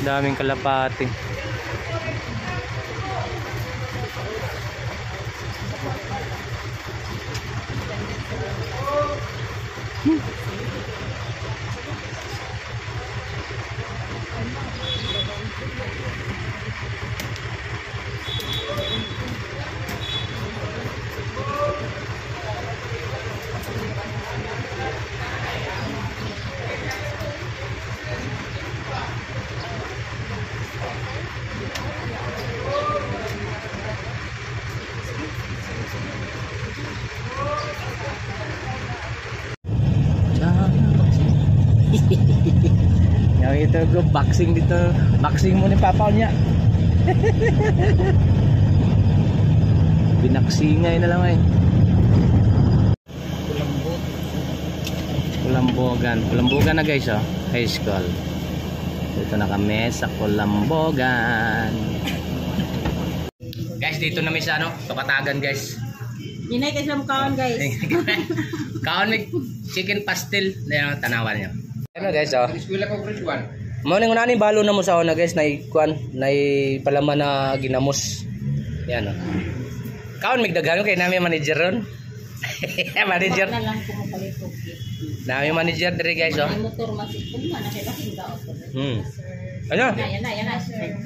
Daming kalapati. Yang itu gue boxing dito, boxing mo ni papa niya. Binaksingay na lang ay. Kulambogan na guys, oh. High school. Dito na kami sa Kulambogan. Guys, dito na may sa ano, Kapatagan guys. Hinay kayo sa kaon guys. Kaon may chicken pastel na yung tanawan niya. Ano guys, oh. Eskwela ko grade 1. Mo ning unani balo na mo sa una guys, nay kuan, nay palaman na ginamos. Yan oh. Kaon migdaghan kay nami manager ron. Manager. Na lang ko palito. Nami manager dire guys, oh. May motor masipon man na kay bakin daot. Ano? Yan na sir.